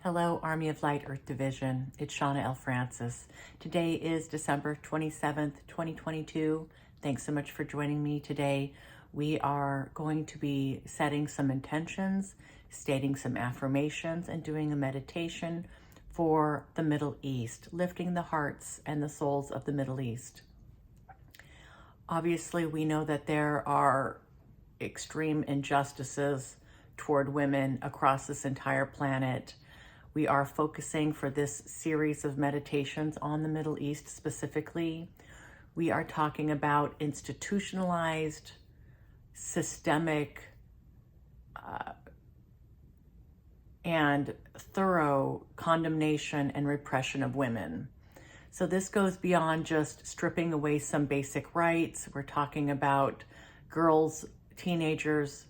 Hello, Army of Light Earth Division. It's Shawna L. Francis. Today is December 27th, 2022. Thanks so much for joining me today. We are going to be setting some intentions, stating some affirmations, and doing a meditation for the Middle East, lifting the hearts and the souls of the Middle East. Obviously, we know that there are extreme injustices toward women across this entire planet. We are focusing for this series of meditations on the Middle East specifically. We are talking about institutionalized, systemic, and thorough condemnation and repression of women. So this goes beyond just stripping away some basic rights. We're talking about girls, teenagers,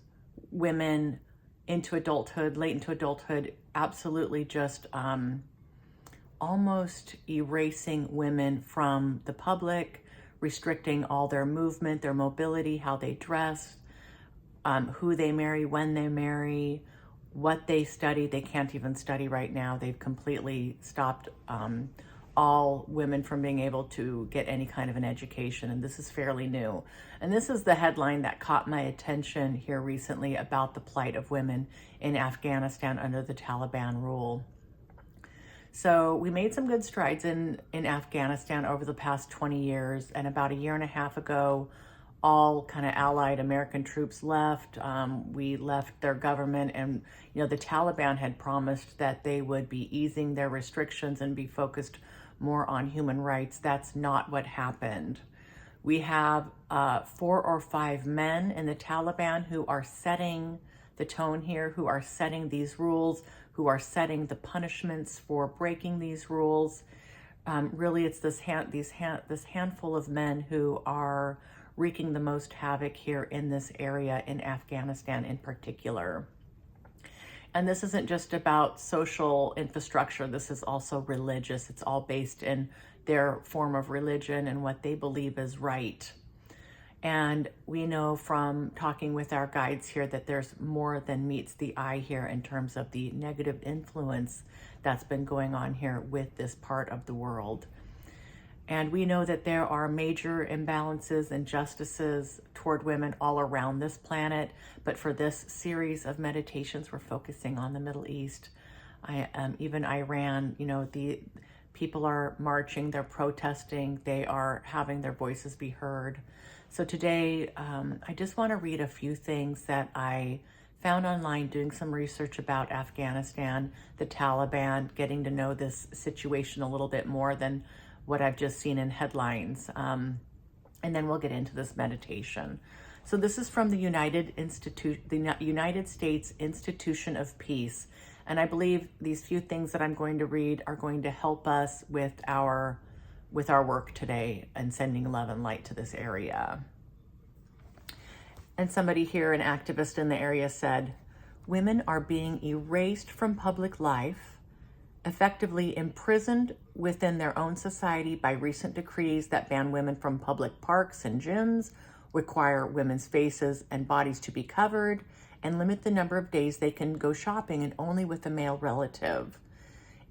women into adulthood, late into adulthood, absolutely just almost erasing women from the public, restricting all their movement, their mobility, how they dress, who they marry, when they marry, what they study. They can't even study right now. They've completely stopped all women from being able to get any kind of an education, and this is fairly new. And this is the headline that caught my attention here recently about the plight of women in Afghanistan under the Taliban rule. So we made some good strides in Afghanistan over the past 20 years, and about a year and a half ago, all kind of allied American troops left. We left their government, and the Taliban had promised that they would be easing their restrictions and be focused more on human rights. That's not what happened. We have 4 or 5 men in the Taliban who are setting the tone here, who are setting these rules, who are setting the punishments for breaking these rules. Really, it's this handful of men who are wreaking the most havoc here in this area, in Afghanistan in particular. And this isn't just about social infrastructure. This is also religious. It's all based in their form of religion and what they believe is right. And we know from talking with our guides here that there's more than meets the eye here in terms of the negative influence that's been going on here with this part of the world. And we know that there are major imbalances and injustices toward women all around this planet. But for this series of meditations, we're focusing on the Middle East. Even Iran, the people are marching, they're protesting, they are having their voices be heard. So today, I just want to read a few things that I found online doing some research about Afghanistan, the Taliban, getting to know this situation a little bit more than what I've just seen in headlines. And then we'll get into this meditation. So this is from the United States Institution of Peace. And I believe these few things that I'm going to read are going to help us with our work today and sending love and light to this area. And somebody here, an activist in the area, said, "Women are being erased from public life, effectively imprisoned within their own society by recent decrees that ban women from public parks and gyms, require women's faces and bodies to be covered, and limit the number of days they can go shopping and only with a male relative.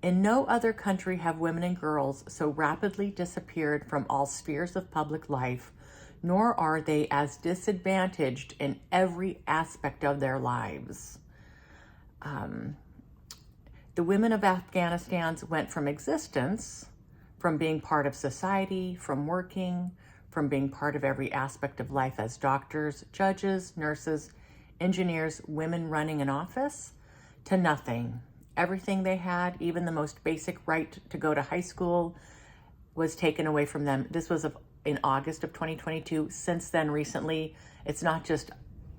In no other country have women and girls so rapidly disappeared from all spheres of public life, nor are they as disadvantaged in every aspect of their lives." The women of Afghanistan went from existence, from being part of society, from working, from being part of every aspect of life as doctors, judges, nurses, engineers, women running an office, to nothing. Everything they had, even the most basic right to go to high school, was taken away from them. This was in August of 2022. Since then, recently, it's not just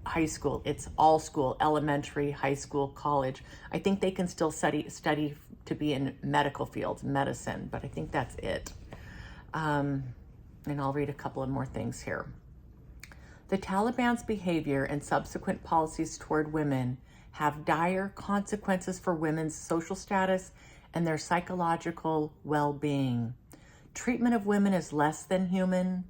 high school, it's all school, elementary, high school, college. I think they can still study to be in medical fields, medicine, but I think that's it. And I'll read a couple of more things here. The Taliban's behavior and subsequent policies toward women have dire consequences for women's social status and their psychological well-being. Treatment of women as less than human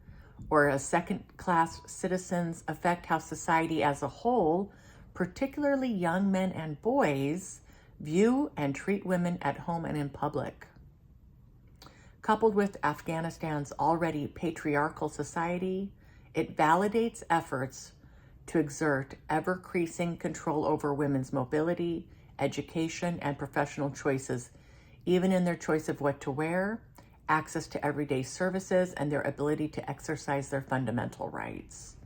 or as second-class citizens affect how society as a whole, particularly young men and boys, view and treat women at home and in public. Coupled with Afghanistan's already patriarchal society, it validates efforts to exert ever-increasing control over women's mobility, education, and professional choices, even in their choice of what to wear, access to everyday services, and their ability to exercise their fundamental rights.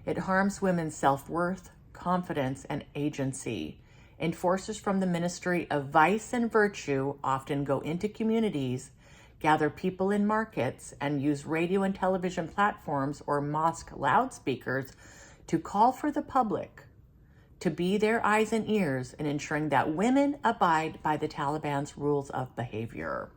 It harms women's self-worth, confidence, and agency. Enforcers from the Ministry of Vice and Virtue often go into communities, gather people in markets, and use radio and television platforms or mosque loudspeakers to call for the public to be their eyes and ears in ensuring that women abide by the Taliban's rules of behavior.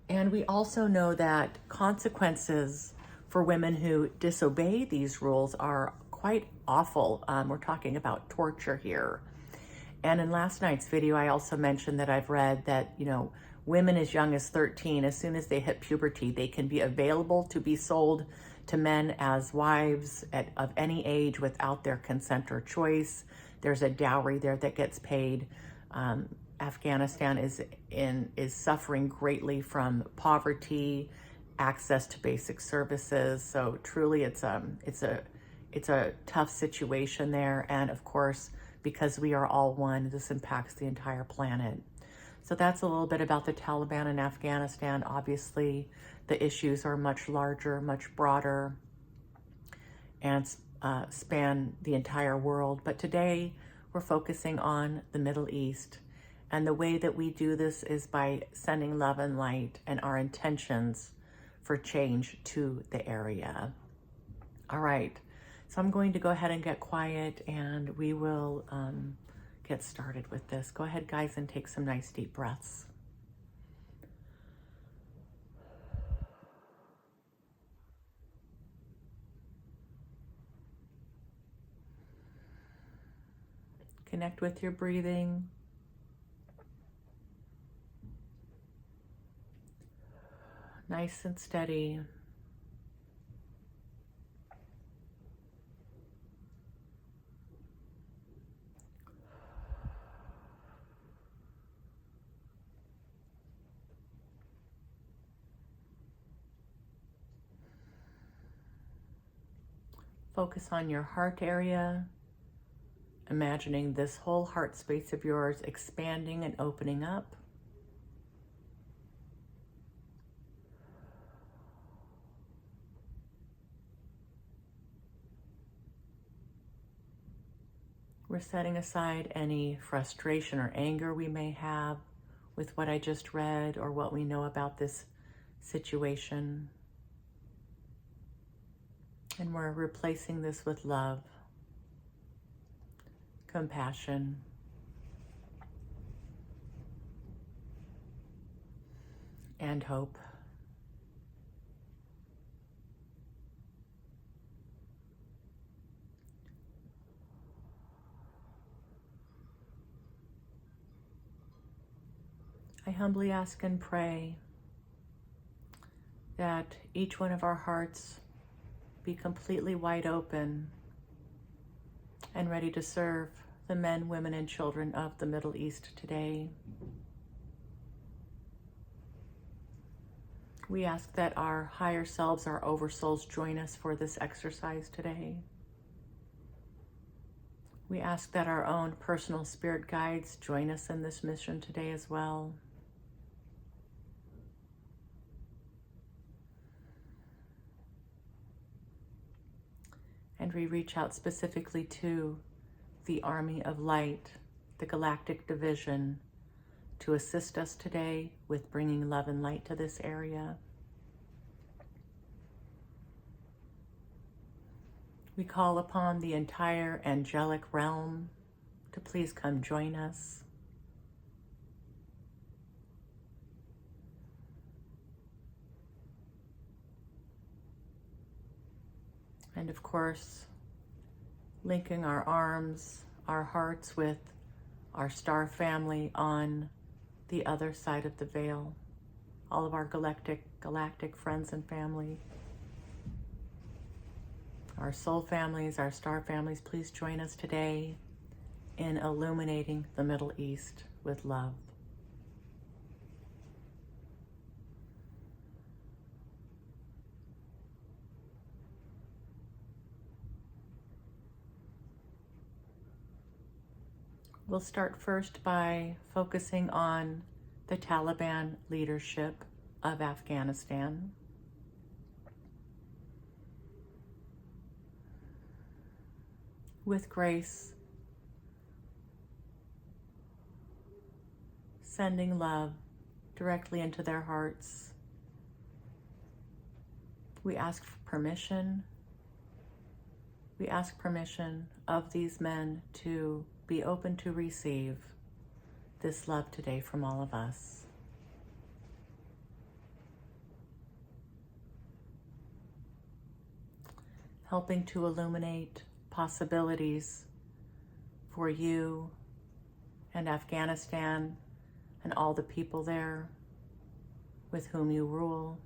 And we also know that consequences for women who disobey these rules are quite awful. We're talking about torture here. And in last night's video, I also mentioned that I've read that, women as young as 13, as soon as they hit puberty, they can be available to be sold to men as wives of any age without their consent or choice. There's a dowry there that gets paid. Afghanistan is suffering greatly from poverty, access to basic services. So truly, it's a tough situation there. And of course, because we are all one, this impacts the entire planet. So that's a little bit about the Taliban in Afghanistan. Obviously, the issues are much larger, much broader, and span the entire world. But today, we're focusing on the Middle East. And the way that we do this is by sending love and light and our intentions for change to the area. All right, so I'm going to go ahead and get quiet, and we will get started with this. Go ahead, guys, and take some nice deep breaths. Connect with your breathing. Nice and steady. Focus on your heart area, imagining this whole heart space of yours expanding and opening up. We're setting aside any frustration or anger we may have with what I just read or what we know about this situation. And we're replacing this with love, compassion, and hope. I humbly ask and pray that each one of our hearts be completely wide open and ready to serve the men, women, and children of the Middle East today. We ask that our higher selves, our oversouls, join us for this exercise today. We ask that our own personal spirit guides join us in this mission today as well. And we reach out specifically to the Army of Light, the Galactic Division, to assist us today with bringing love and light to this area. We call upon the entire angelic realm to please come join us. And of course, linking our arms, our hearts with our star family on the other side of the veil, all of our galactic friends and family. Our soul families, our star families, please join us today in illuminating the Middle East with love. We'll start first by focusing on the Taliban leadership of Afghanistan. With grace, sending love directly into their hearts. We ask for permission. We ask permission of these men to be open to receive this love today from all of us. Helping to illuminate possibilities for you and Afghanistan and all the people there with whom you rule.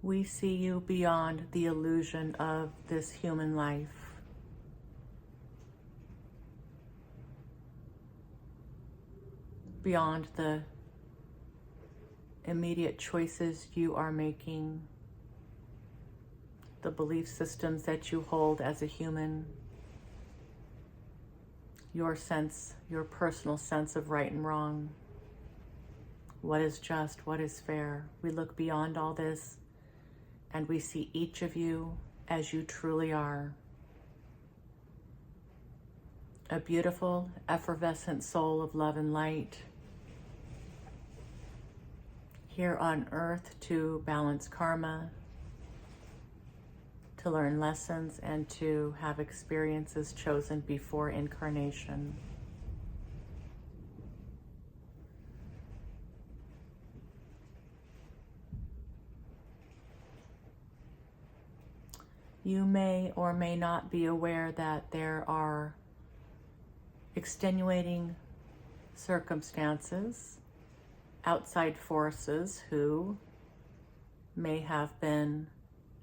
We see you beyond the illusion of this human life. Beyond the immediate choices you are making, the belief systems that you hold as a human, your personal sense of right and wrong, what is just, what is fair. We look beyond all this and we see each of you as you truly are. A beautiful, effervescent soul of love and light, here on earth to balance karma, to learn lessons, and to have experiences chosen before incarnation. You may or may not be aware that there are extenuating circumstances, outside forces who may have been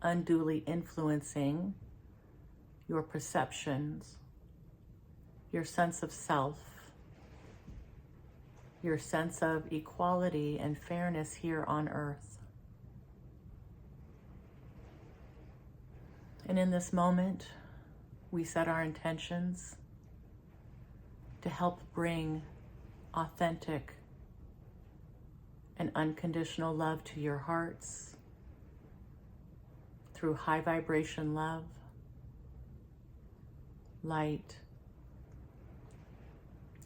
unduly influencing your perceptions, your sense of self, your sense of equality and fairness here on earth. And in this moment, we set our intentions to help bring authentic and unconditional love to your hearts through high vibration love, light,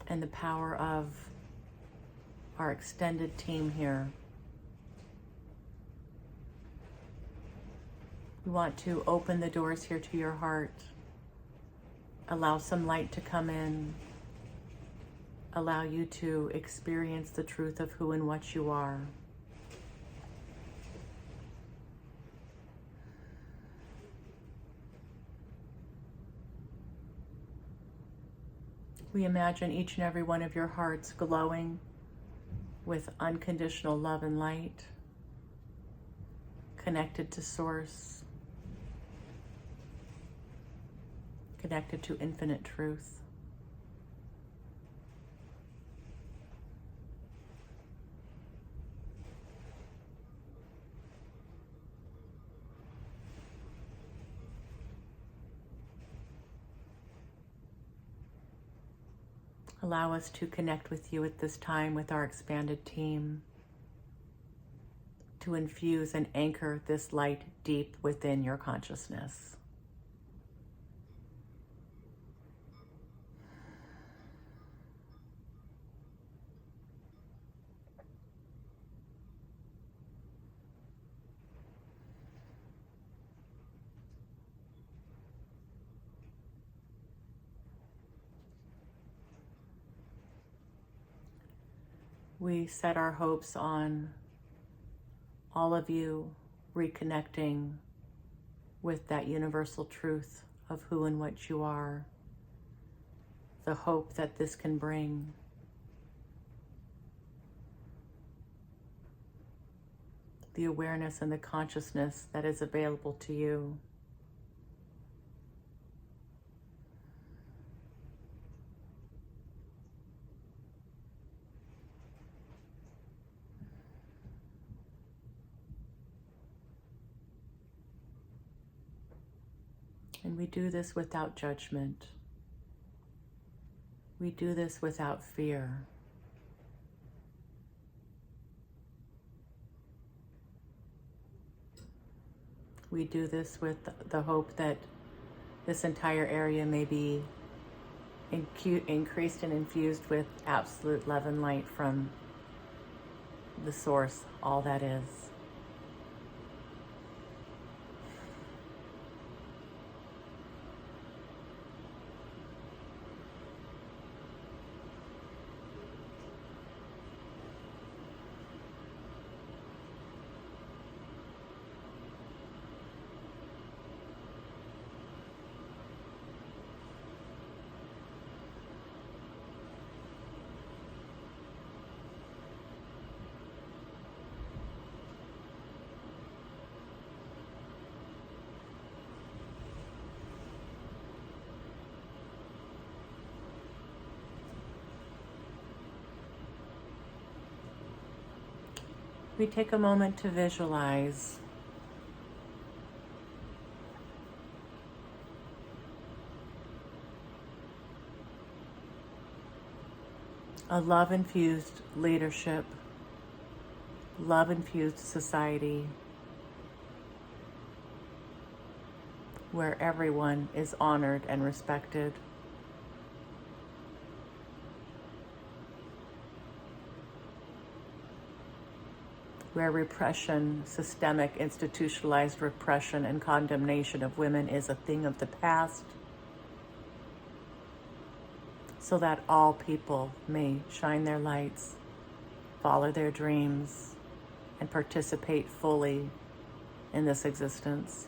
and the power of our extended team here. We want to open the doors here to your heart, allow some light to come in, allow you to experience the truth of who and what you are. We imagine each and every one of your hearts glowing with unconditional love and light, connected to Source, connected to infinite truth. Allow us to connect with you at this time with our expanded team, to infuse and anchor this light deep within your consciousness. We set our hopes on all of you reconnecting with that universal truth of who and what you are, the hope that this can bring. the awareness and the consciousness that is available to you. And we do this without judgment. We do this without fear. We do this with the hope that this entire area may be increased and infused with absolute love and light from the source, all that is. We take a moment to visualize a love-infused leadership, love-infused society where everyone is honored and respected. Where repression, systemic, institutionalized repression and condemnation of women is a thing of the past, so that all people may shine their lights, follow their dreams, and participate fully in this existence.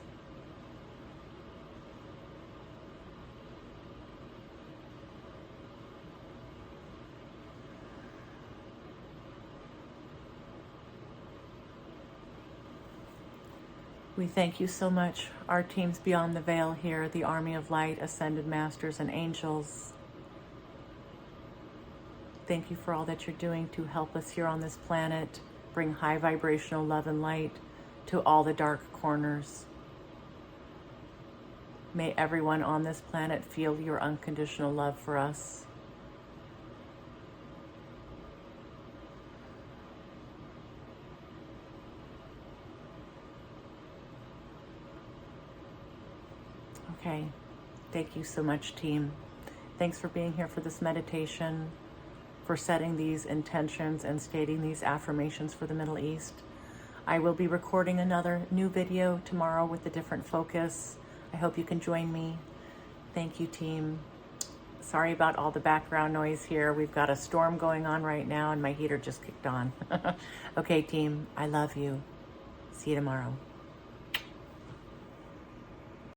We thank you so much, our teams beyond the veil here, the Army of Light, Ascended Masters, and Angels. Thank you for all that you're doing to help us here on this planet, bring high vibrational love and light to all the dark corners. May everyone on this planet feel your unconditional love for us. Okay, thank you so much, team. Thanks for being here for this meditation, for setting these intentions and stating these affirmations for the Middle East. I will be recording another new video tomorrow with a different focus. I hope you can join me. Thank you, team. Sorry about all the background noise here. We've got a storm going on right now and my heater just kicked on. Okay, team, I love you. See you tomorrow.